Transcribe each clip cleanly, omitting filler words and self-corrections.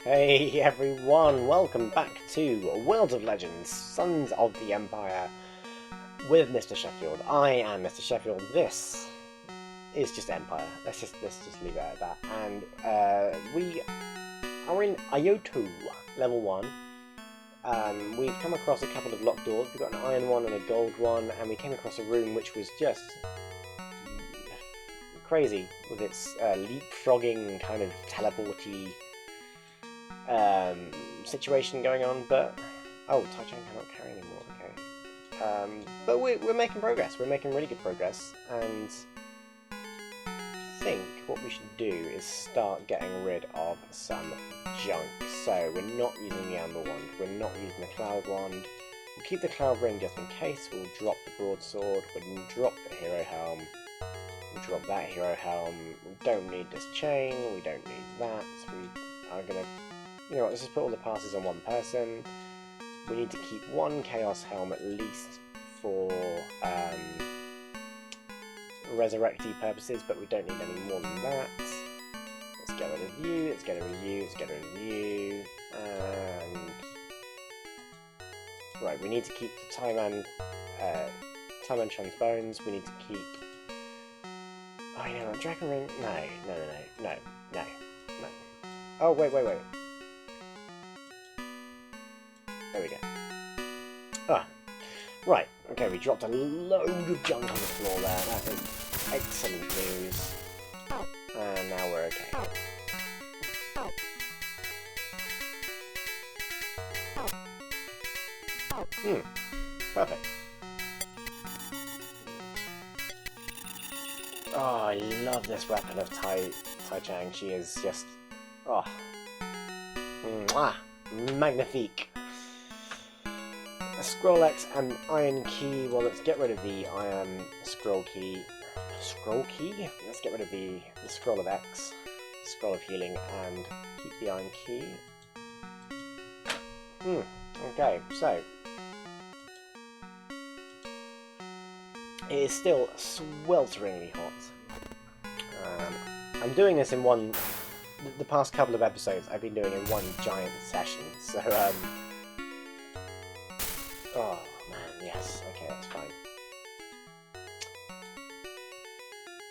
Hey everyone, welcome back to World of Legends, Sons of the Empire, with Mr. Sheffield. I am Mr. Sheffield. This is just Empire. Let's just leave it at that. And we are in Ioto, level 1. We've come across a couple of locked doors. We've got an iron one and a gold one, and we came across a room which was just crazy with its leapfrogging kind of teleporty situation going on, but Thai-Chang cannot carry anymore. Okay, but we're making progress. We're making really good progress, and I think what we should do is start getting rid of some junk. So we're not using the Amber Wand. We're not using the Cloud Wand. We'll keep the Cloud Ring just in case. We'll drop the Broadsword. We'll drop the Hero Helm. We'll drop that Hero Helm. We don't need this chain. We don't need that. We are gonna. You know what, let's just put all the passes on one person. We need to keep one Chaos Helm at least for resurrecty purposes, but we don't need any more than that. Let's get rid of you, let's get rid of you, let's get rid of you, and... Right, we need to keep the Thai-Man Chun's bones, we need to keep... Oh, you know what, Dragon Ring? No. Oh, wait. There we go. Right. Okay, we dropped a load of junk on the floor there. That is excellent news. And now we're okay. Perfect. Oh, I love this weapon of Thai-Chang. She is just... Oh. Mwah! Magnifique. A Scroll X and Iron Key. Well, let's get rid of the Iron Scroll Key. Scroll Key? Let's get rid of the Scroll of X, Scroll of Healing, and keep the Iron Key. Okay, so it is still swelteringly hot. I'm doing this in one. The past couple of episodes I've been doing in one giant session, so oh man, yes, okay, that's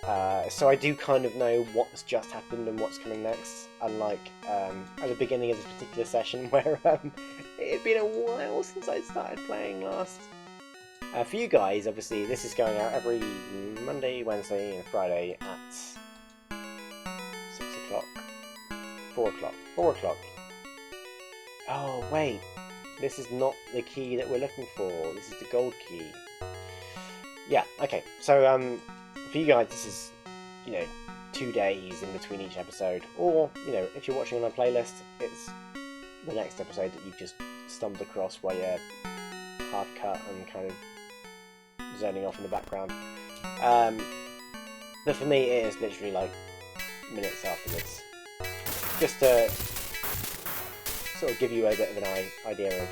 fine. So I do kind of know what's just happened and what's coming next, unlike at the beginning of this particular session where it had been a while since I started playing last. For you guys, obviously, this is going out every Monday, Wednesday, and Friday at 6 o'clock. 4 o'clock. 4 o'clock. Oh, wait. This is not the key that we're looking for. This is the gold key. Yeah, okay. So, for you guys, this is, 2 days in between each episode. Or, if you're watching on a playlist, it's the next episode that you've just stumbled across while you're half cut and kind of zoning off in the background. But for me, it is literally like minutes afterwards. Just to sort of give you a bit of an idea of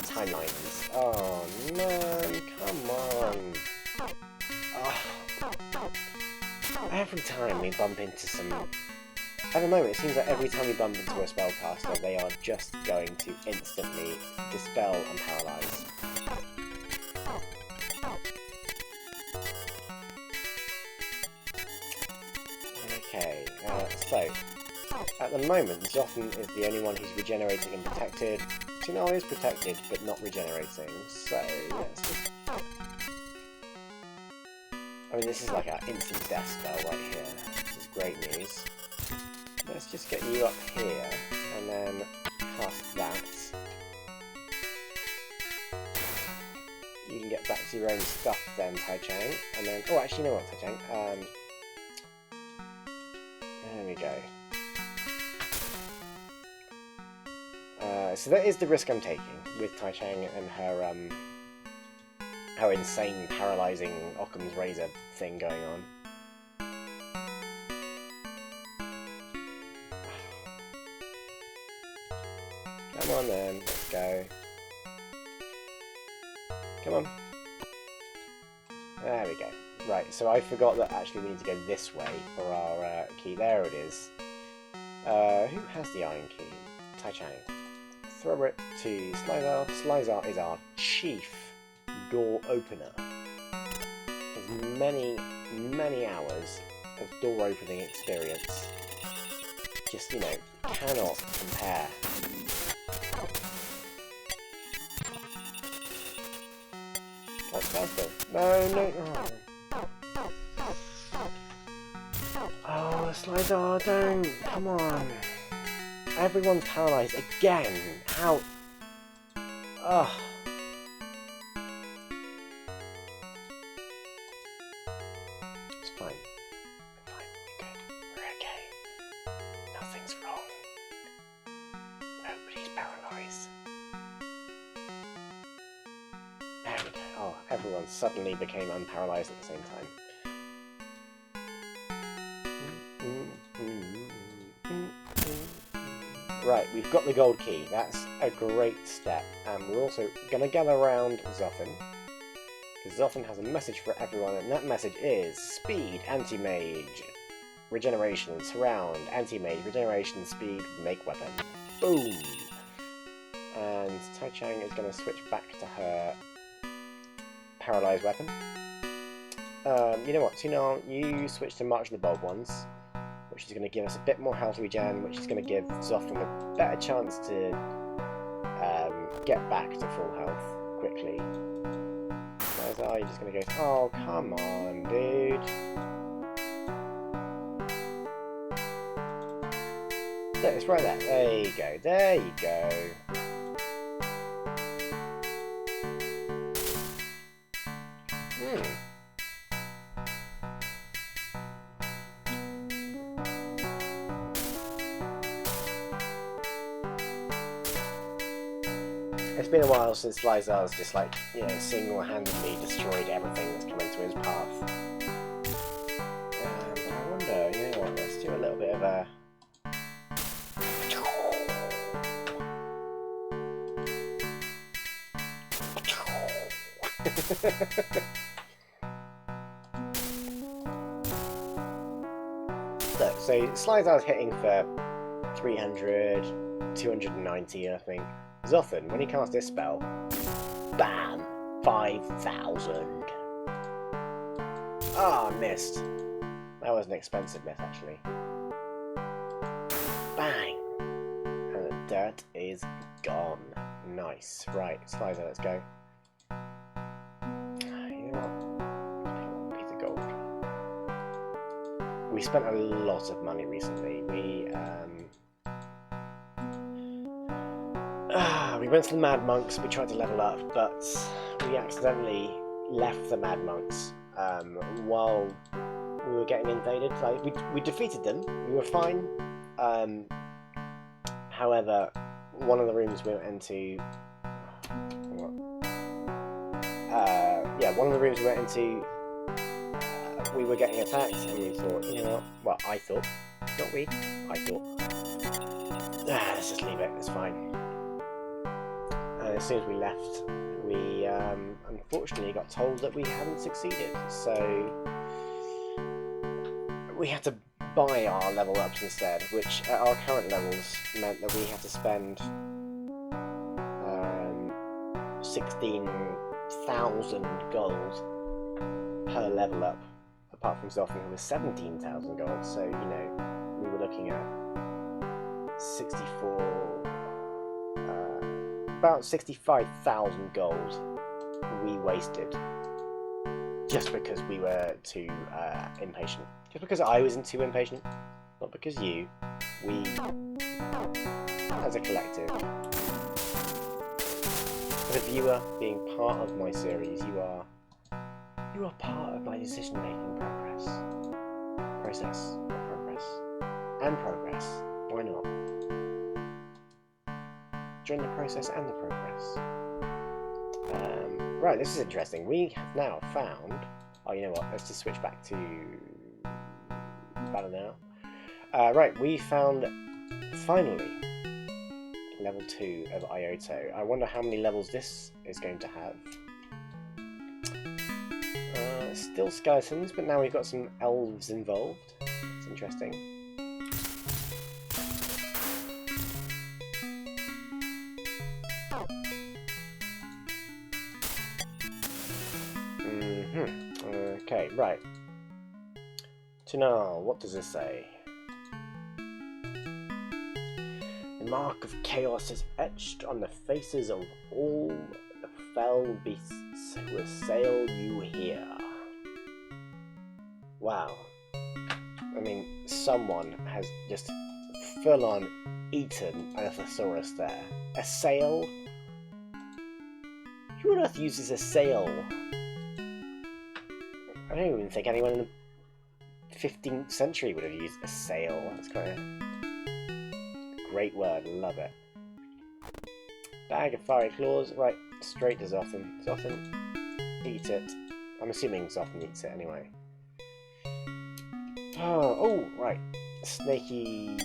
timelines. Oh man, come on! Oh. Every time we bump into some... At the moment, it seems like every time we bump into a spellcaster, they are just going to instantly dispel and paralyze. Okay, so, at the moment, Zoffen is the only one who's regenerating and protected. Tunel is protected, but not regenerating, so let's just... I mean, this is like our instant death spell right here. This is great news. Let's just get you up here, and then cast that. You can get back to your own stuff then, Thai-Chang, and then... Oh, actually, you know what, Thai-Chang? There we go. So that is the risk I'm taking with Thai-Chang and her insane paralysing Occam's Razor thing going on. Come on then, let's go. Come on. There we go. Right, so I forgot that actually we need to go this way for our key. There it is. Who has the iron key? Thai-Chang. Throw it to Slyzar. Slyzar is our chief door opener. Has many, many hours of door opening experience. Just, you know, cannot compare. What's faster? No, no, no. Oh, Slyzar, don't. Come on. Everyone's paralysed again. How? Ugh. It's fine. We're fine. We're good. We're okay. Nothing's wrong. Nobody's paralysed. There we go. Oh, everyone suddenly became unparalysed at the same time. Right, we've got the gold key. That's a great step. And we're also going to gather around Zoffin. Because Zoffin has a message for everyone, and that message is speed, anti-mage, regeneration, surround, anti-mage, regeneration, speed, make weapon. Boom! And Thai-Chang is going to switch back to her paralysed weapon. You know what, Tunan, you switch to March of the Bold Ones, which is going to give us a bit more health regen, which is going to give Zoffin a better chance to get back to full health quickly. You're just going to go, oh, come on, dude. Look, it's right there. There you go. There you go. It's been a while since Slyzar's just like, you know, single-handedly destroyed everything that's come into his path. But I wonder, you know what, let's do a little bit of a... Look, so Slyzar's hitting for 300, 290, I think. Zoffin, when he casts this spell, bam! 5,000. Ah, missed. That was an expensive miss, actually. Bang! And the dirt is gone. Nice. Right, Slyzar, let's go. You know what? Piece of gold. We spent a lot of money recently. We went to the Mad Monks, we tried to level up, but we accidentally left the Mad Monks while we were getting invaded. Like, we defeated them, we were fine. However, one of the rooms we went into... one of the rooms we went into, we were getting attacked, and we thought, you know what? Well, I thought. Not we. I thought. Let's just leave it, it's fine. As soon as we left, we unfortunately got told that we hadn't succeeded, so we had to buy our level ups instead, which at our current levels meant that we had to spend 16,000 gold per level up, apart from Zoffin, who was 17,000 gold, so, you know, we were looking at 64... about 65,000 gold we wasted just because we were too impatient. Just because I wasn't too impatient, not because you. We, as a collective, as a viewer, being part of my series, you are part of my decision-making process, and progress. Why not? Join the process and the progress. Right, this is interesting. We have now found... Oh, you know what? Let's just switch back to... battle now. Right, we found, finally, level 2 of Ioto. I wonder how many levels this is going to have. Still skeletons, but now we've got some elves involved. It's interesting. right. So now, what does this say? The mark of chaos is etched on the faces of all the fell beasts who assail you here. Wow. I mean, someone has just full-on eaten a thesaurus there. Assail? Who on earth uses assail? I don't even think anyone in the 15th century would have used assail. That's kind of a great word, love it. Bag of fiery claws, right, straight to Zothan. Zothan, eat it. I'm assuming Zothan eats it anyway. Oh, right. Snaky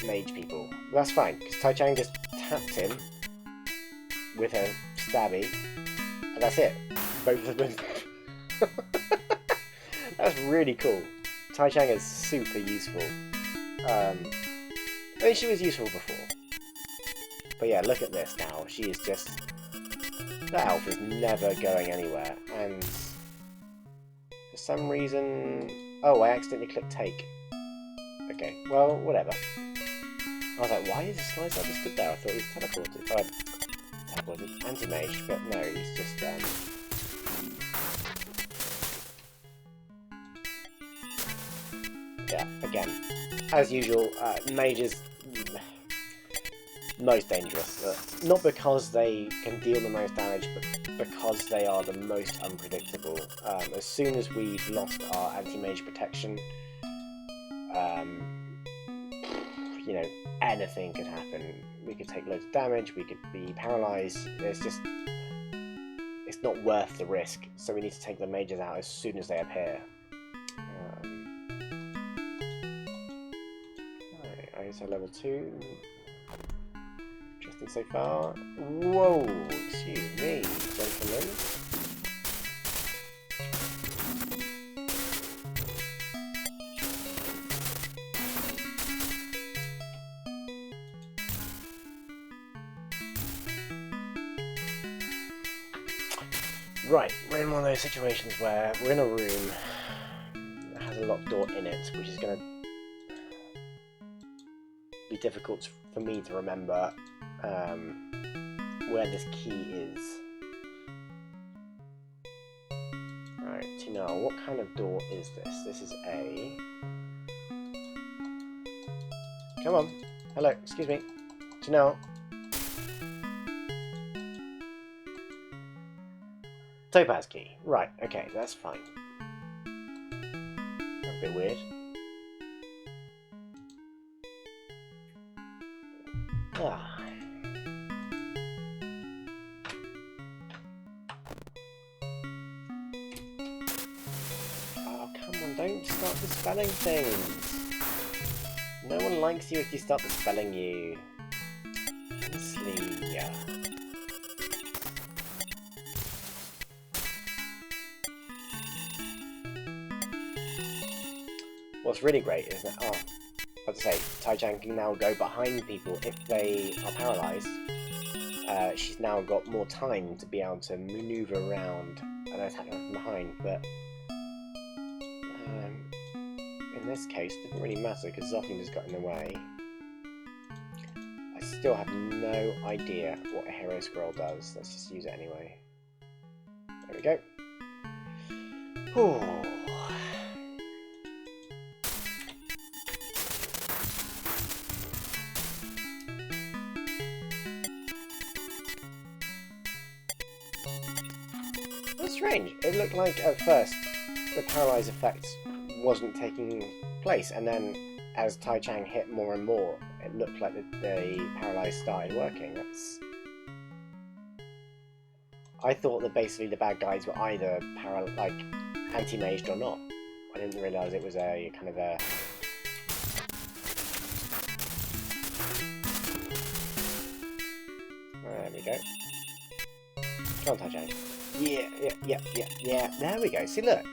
mage people. That's fine, because Thai-Chang just tapped him with her stabby, and that's it. Both of them. That's really cool. Thai-Chang is super useful. I mean, she was useful before. But yeah, look at this now. She is just... That elf is never going anywhere, and... For some reason... Oh, I accidentally clicked take. Okay, well, whatever. I was like, why is this guy just stood there? I thought he was teleported. Oh, teleported. Anti-mage, but no, he's just, yeah, again, as usual, mages... most dangerous. Not because they can deal the most damage, but because they are the most unpredictable. As soon as we've lost our anti-mage protection, you know, anything could happen. We could take loads of damage, we could be paralysed. There's just... It's not worth the risk, so we need to take the mages out as soon as they appear. Right, ISO level 2. Interesting so far. Whoa, excuse me, gentlemen. Right, we're in one of those situations where we're in a room that has a locked door in it, which is going to be difficult for me to remember where this key is. Right, Tina, what kind of door is this? This is a... Come on. Hello, excuse me. Tina. Topaz key. Right, okay, that's fine. A bit weird. Ah. Oh, come on, don't start dispelling things. No one likes you if you start dispelling you. Honestly, yeah. What's really great is that, oh, I'd say, Thai-Chang can now go behind people if they are paralysed. She's now got more time to be able to manoeuvre around and attack them from behind, but in this case, it didn't really matter because Zothan just got in the way. I still have no idea what a hero scroll does. Let's just use it anyway. There we go. Ooh. That's strange. It looked like at first the paralyze effect wasn't taking place, and then as Thai-Chang hit more and more, it looked like the paralyze started working. That's... I thought that basically the bad guys were either anti-maged or not. I didn't realise it was a kind of a... There we go. Come on, Thai-Chang. Yeah. There we go. See, look.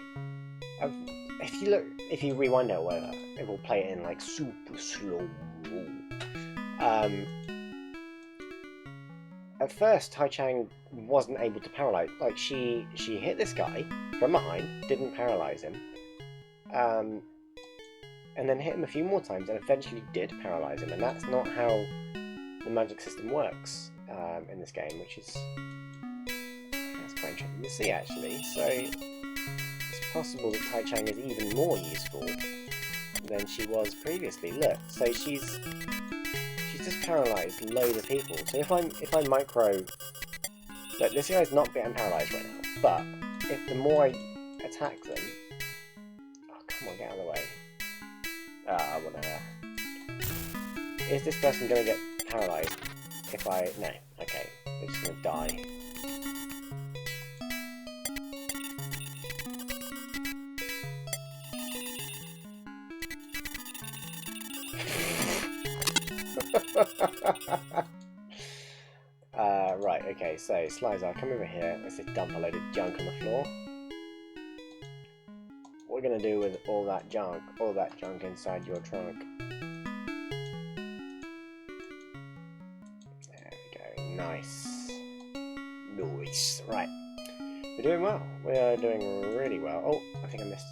If you rewind it or whatever, it will play it in like super slow. at first Thai-Chang wasn't able to paralyze. Like she hit this guy from behind, didn't paralyze him, and then hit him a few more times, and eventually did paralyze him. And that's not how the magic system works in this game, which is quite interesting to see actually. So it's possible that Thai-Chang is even more useful than she was previously. Look, so she's just paralysed a load of people. So if I micro, look, this guy's not getting paralysed right now, but if the more I attack them, oh come on, get out of the way. Ah, whatever. Is this person gonna get paralysed? If I no, okay, they're just gonna die. Right, okay, so Slizer, come over here. Let's just dump a load of junk on the floor. What we're gonna do with all that junk inside your trunk. There we go, nice. Nice. Right. We're doing well. We are doing really well. Oh, I think I missed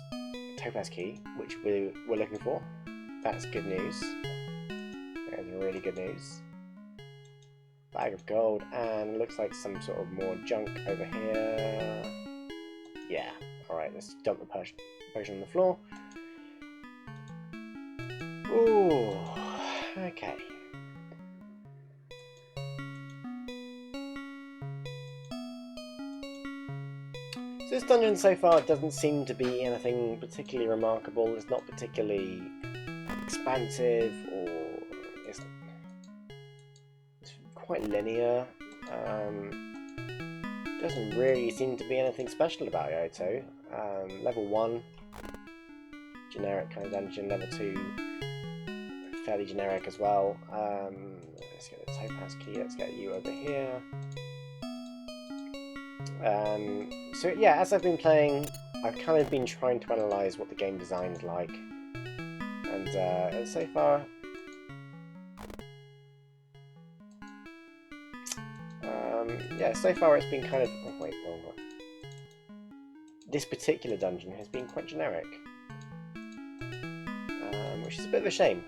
Topaz Key, which we were looking for. That's good news. That's really good news. Bag of gold, and looks like some sort of more junk over here. Yeah, alright, let's dump the potion on the floor. Ooh, okay. So this dungeon so far doesn't seem to be anything particularly remarkable. It's not particularly expansive, or it's quite linear. Doesn't really seem to be anything special about Yoto. Level 1, generic kind of dungeon. Level 2, fairly generic as well. Let's get the Topaz Key, let's get you over here. So yeah, as I've been playing, I've kind of been trying to analyse what the game design is like. And so far, yeah, so far it's been kind of... Oh, wait, wrong one. This particular dungeon has been quite generic, which is a bit of a shame.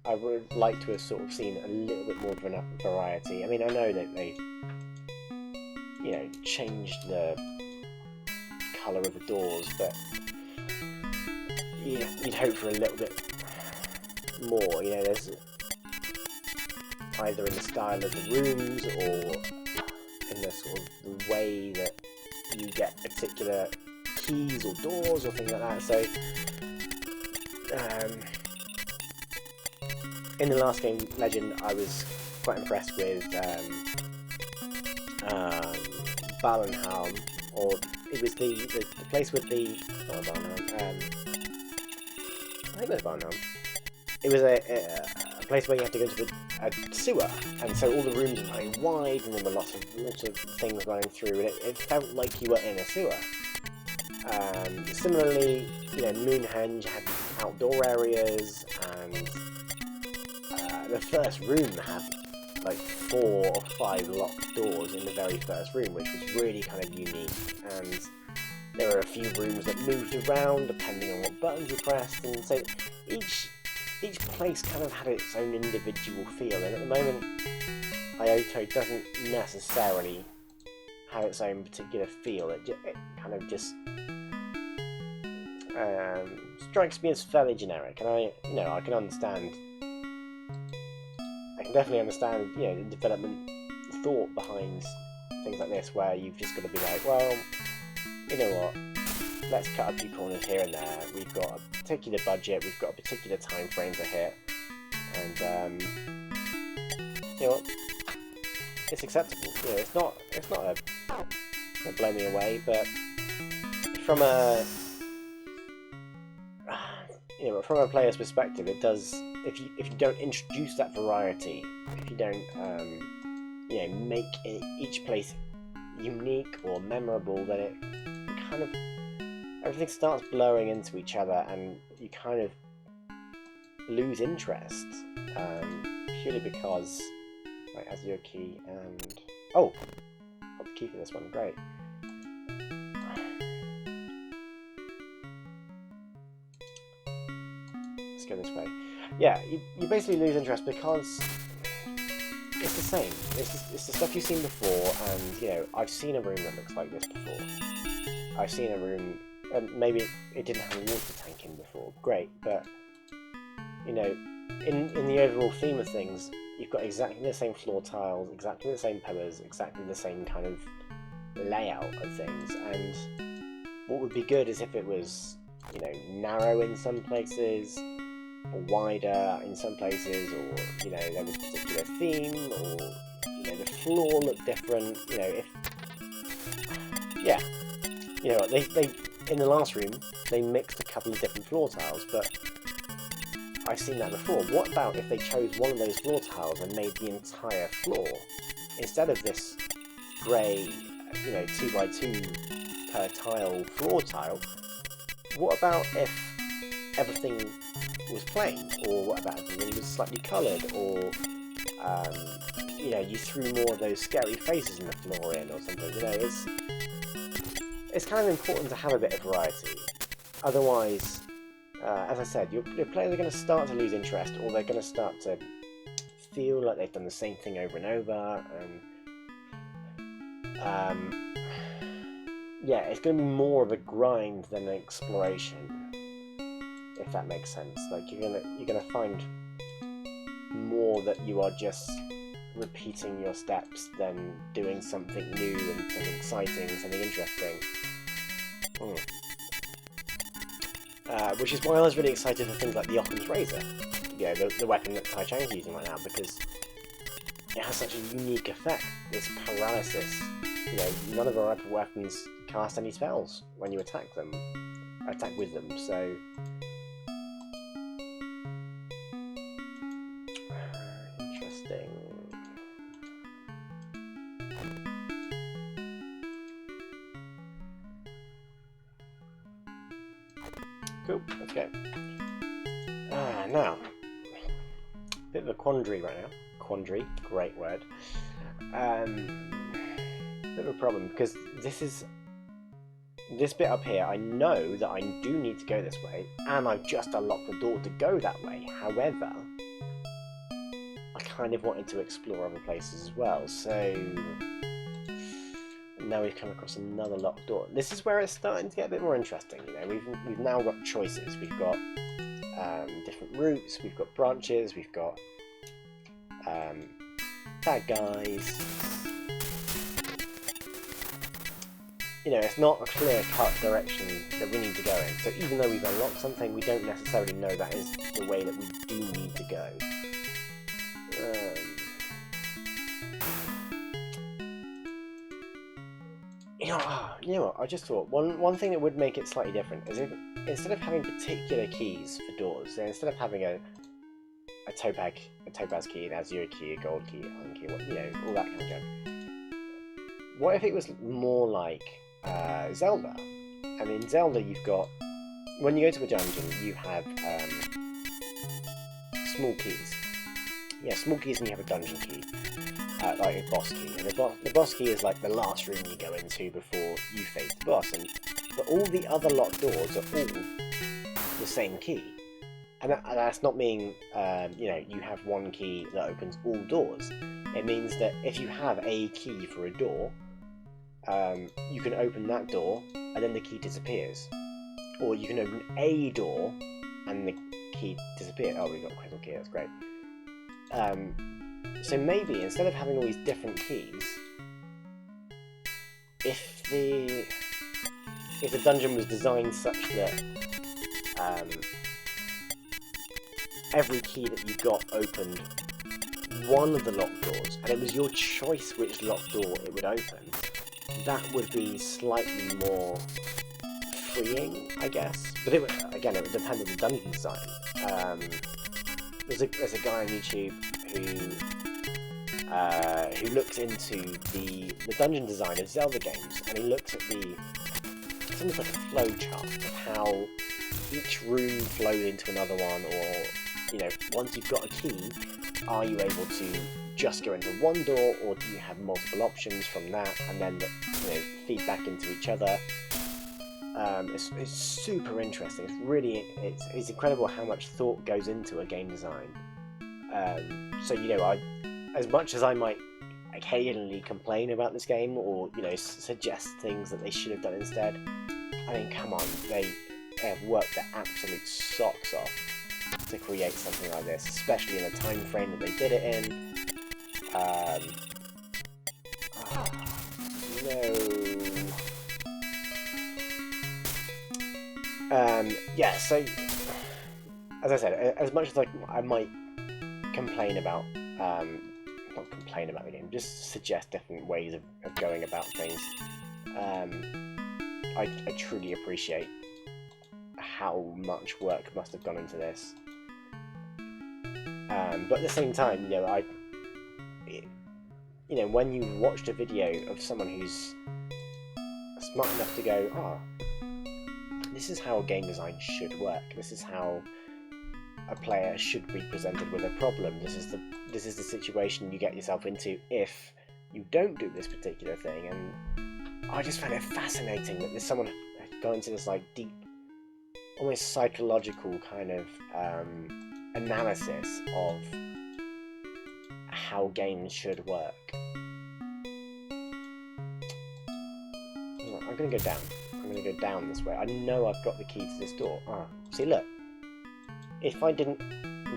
I would like to have sort of seen a little bit more of a variety. I mean, I know that they, you know, changed the colour of the doors, but yeah, you'd hope for a little bit more. You know, there's either in the style of the rooms or in the sort of the way that you get particular keys or doors or things like that. So in the last game, Legend, I was quite impressed with Balenhelm, or it was the place with the... Oh, Balenhelm. I think it was Balenhelm. It was a place where you have to go into a sewer, and so all the rooms are very wide, and there were lots of things running through, and it felt like you were in a sewer. Similarly, you know, Moonhenge had outdoor areas, and the first room had like 4 or 5 locked doors in the very first room, which was really kind of unique. And there were a few rooms that moved around depending on what buttons you pressed, and so each place kind of had its own individual feel. And at the moment, Yoto doesn't necessarily have its own particular feel. It kind of just strikes me as fairly generic, and I can understand. I can definitely understand, you know, the development thought behind things like this, where you've just got to be like, well, you know what, let's cut a few corners here and there. We've got a particular budget, we've got a particular time frame to hit, and you know what, it's acceptable. You know, it's not a blow me away, but from a from a player's perspective, it does. If you don't introduce that variety, if you don't you know, make each place unique or memorable, then it kind of, everything starts blurring into each other, and you kind of lose interest, purely because Right, as your key and... Oh! Got the key for this one, great. Let's go this way. Yeah, you basically lose interest because it's the same. It's the stuff you've seen before, and, you know, I've seen a room that looks like this before. I've seen a room... maybe it didn't have a water tank in before. Great, but, you know, in the overall theme of things, you've got exactly the same floor tiles, exactly the same pillars, exactly the same kind of layout of things, and what would be good is if it was, you know, narrow in some places, or wider in some places, or, you know, there was a particular theme, or, you know, the floor looked different, you know, if... Yeah. You know, they in the last room, they mixed a couple of different floor tiles, but I've seen that before. What about if they chose one of those floor tiles and made the entire floor, instead of this grey, you know, 2x2 per tile floor tile, what about if everything was plain, or what about everything was slightly coloured, or, you know, you threw more of those scary faces in the floor in, or something, you know, it's kind of important to have a bit of variety. Otherwise, as I said, your players are going to start to lose interest, or they're going to start to feel like they've done the same thing over and over, and yeah, it's going to be more of a grind than an exploration, if that makes sense. Like you're gonna find more that you are just repeating your steps than doing something new and something exciting, something interesting. Which is why I was really excited for things like the Occam's Razor, you know, the weapon that Tai-Chang's using right now, because it has such a unique effect, this paralysis. You know, none of our weapons cast any spells when you attack with them, so... Interesting. Cool, let's go. Now, bit of a quandary right now. Quandary, great word. Bit of a problem, because this bit up here, I know that I do need to go this way, and I've just unlocked the door to go that way. However, I kind of wanted to explore other places as well, so now we've come across another locked door. This is where it's starting to get a bit more interesting. You know, we've now got choices. We've got different routes. We've got branches. We've got bad guys. You know, it's not a clear-cut direction that we need to go in. So even though we've unlocked something, we don't necessarily know that is the way that we do need to go. You know what? I just thought one thing that would make it slightly different is if instead of having particular keys for doors, so instead of having a topaz key, an azure key, a gold key, iron key, you know, all that kind of junk. What if it was more like Zelda? And in Zelda, you've got, when you go to a dungeon, you have small keys. Yeah, small keys, and you have a dungeon key. Like a boss key, and the boss key is like the last room you go into before you face the boss, but all the other locked doors are all the same key, and that's not mean you know, you have one key that opens all doors. It means that if you have a key for a door, you can open that door and then the key disappears, or you can open a door and the key disappears. Oh, we've got a crystal key, that's great. So maybe instead of having all these different keys, if the dungeon was designed such that every key that you got opened one of the locked doors, and it was your choice which locked door it would open, that would be slightly more freeing, I guess. But it would depend on the dungeon design. There's a guy on YouTube who looks into the dungeon design of Zelda games, and he looks at it's almost like a flow chart of how each room flows into another one, or, you know, once you've got a key, are you able to just go into one door, or do you have multiple options from that, and then feed back into each other? It's super interesting. It's incredible how much thought goes into a game design. So as much as I might occasionally complain about this game, or suggest things that they should have done instead, I mean, come on, they have worked their absolute socks off to create something like this, especially in the time frame that they did it in. Yeah, so as I said, as much as I might complain about, not complain about the game, just suggest different ways of going about things, I truly appreciate how much work must have gone into this. But at the same time, when you watched a video of someone who's smart enough to go, this is how game design should work. This is how a player should be presented with a problem. This is the situation you get yourself into if you don't do this particular thing. And I just found it fascinating that there's someone had gone into this deep, almost psychological kind of analysis of how games should work. I'm going to go down. I'm going to go down this way. I know I've got the key to this door. See, look. If I didn't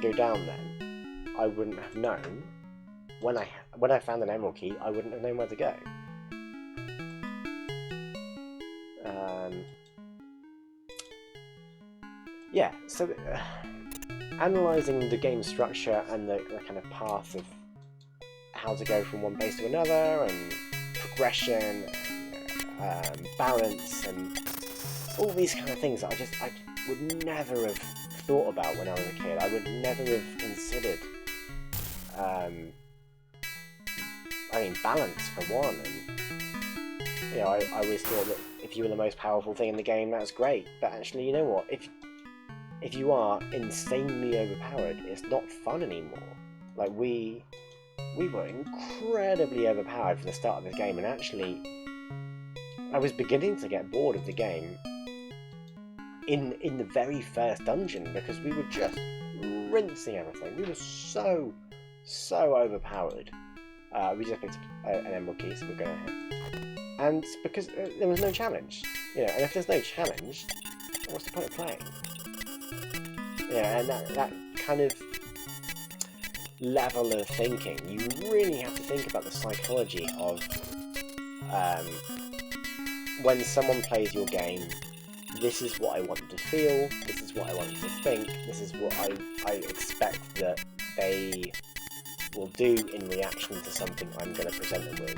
go down then, I wouldn't have known. When I found an emerald key, I wouldn't have known where to go. Yeah, so analysing the game structure and the kind of path of how to go from one base to another, and progression, and balance, and all these kind of things that I would never have thought about when I was a kid. I would never have considered. Balance for one, and I always thought that if you were the most powerful thing in the game, that's great. But actually, you know what? If you are insanely overpowered, it's not fun anymore. We were incredibly overpowered for the start of this game, and actually, I was beginning to get bored of the game in the very first dungeon, because we were just rinsing everything. We were so overpowered. We just picked up an emerald key, so we're going to hit. And because there was no challenge, and if there's no challenge, what's the point of playing? And that kind of level of thinking, you really have to think about the psychology of when someone plays your game. This is what I want them to feel, this is what I want them to think, this is what I expect that they will do in reaction to something I'm going to present them with.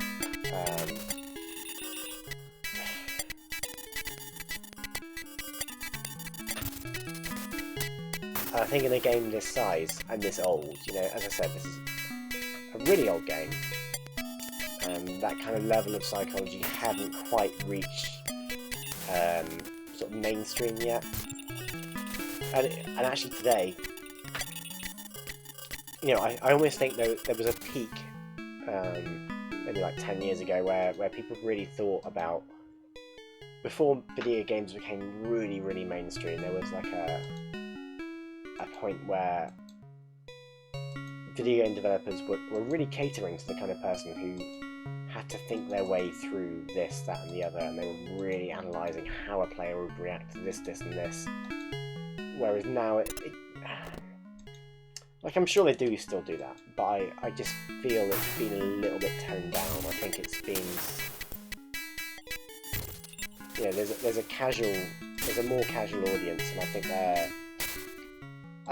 I think in a game this size and this old, as I said, this is a really old game, and that kind of level of psychology hadn't quite reached sort of mainstream yet. And actually today, I almost think there was a peak, maybe 10 years ago, where people really thought about, before video games became really, really mainstream, there was a point where video game developers were really catering to the kind of person who had to think their way through this, that and the other, and they were really analysing how a player would react to this, this and this. Whereas now I'm sure they do still do that, but I just feel it's been a little bit toned down. I think it's been, there's a more casual audience, and I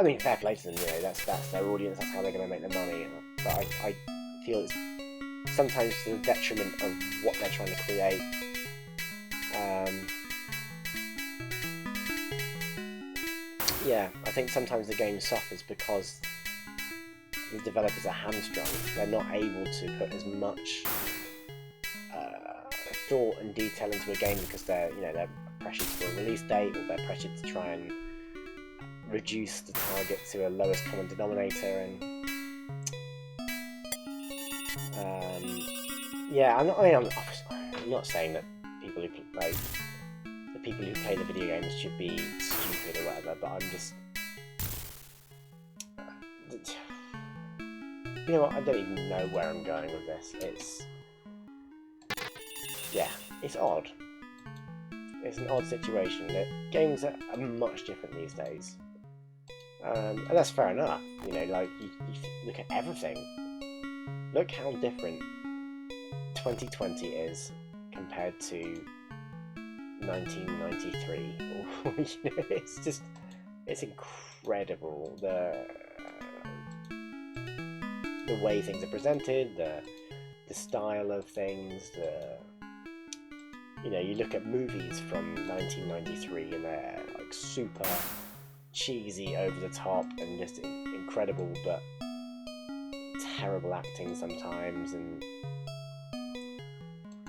think fair play to them, that's their audience, that's how they're going to make their money, but I feel it's sometimes to the detriment of what they're trying to create. I think sometimes the game suffers because the developers are hamstrung. They're not able to put as much thought and detail into a game because they're pressured for a release date, or they're pressured to try and reduce the target to a lowest common denominator, and Yeah, I'm not saying that people who play the people who play the video games should be stupid or whatever, but I'm just, you know what? I don't even know where I'm going with this. It's odd. It's an odd situation. Games are much different these days, and that's fair enough. You know, like you look at everything. Look how different 2020 is compared to 1993. You know, it's incredible the way things are presented, the style of things, you know, you look at movies from 1993 and they're like super cheesy, over the top, and just incredible, but terrible acting sometimes, and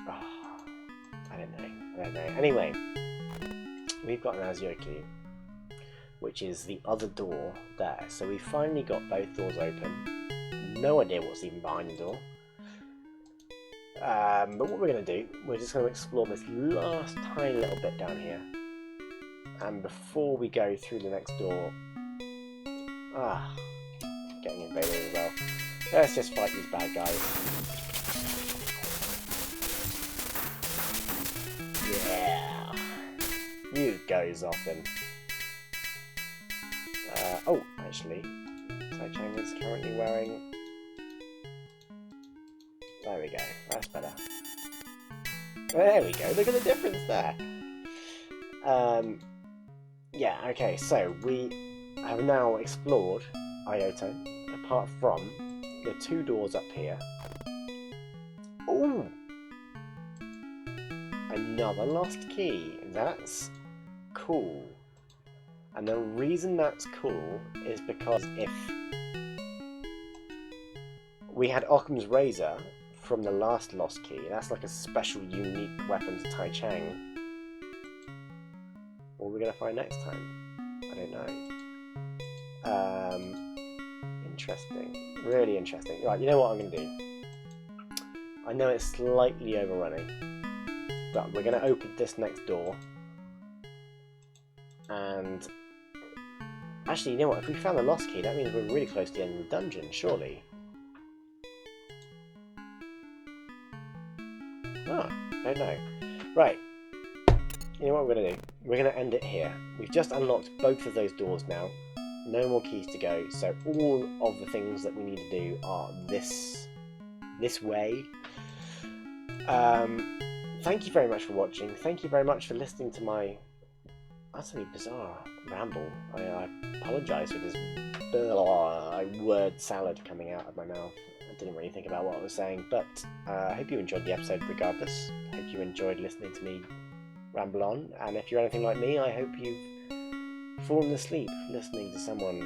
I don't know. Anyway, we've got an Azure key, which is the other door there. So we finally got both doors open. No idea what's even behind the door. But what we're going to do, we're just going to explore this last tiny little bit down here. And before we go through the next door... getting invaded as well. Let's just fight these bad guys. Yeah! You go, Zoffin. Oh, actually, Thai-Chang is currently wearing... There we go, that's better. There we go, look at the difference there. Yeah, okay, so we have now explored Iota, apart from the two doors up here. Ooh! Another lost key. That's cool. And the reason that's cool is because if we had Occam's Razor from the last lost key, that's like a special unique weapon to Thai-Chang. What are we going to find next time? I don't know. Interesting. Really interesting. Right, you know what I'm going to do? I know it's slightly overrunning, but we're going to open this next door. And actually, you know what? If we found the lost key, that means we're really close to the end of the dungeon, surely. I don't know. Right. You know what we're going to do? We're going to end it here. We've just unlocked both of those doors now. No more keys to go. So all of the things that we need to do are this way. Thank you very much for watching. Thank you very much for listening to my utterly bizarre ramble. I apologise for this word salad coming out of my mouth. I didn't really think about what I was saying, but I hope you enjoyed the episode regardless. I hope you enjoyed listening to me ramble on, and if you're anything like me, I hope you've fallen asleep listening to someone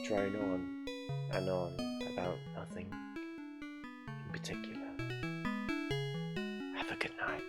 drone on and on about nothing in particular. Have a good night.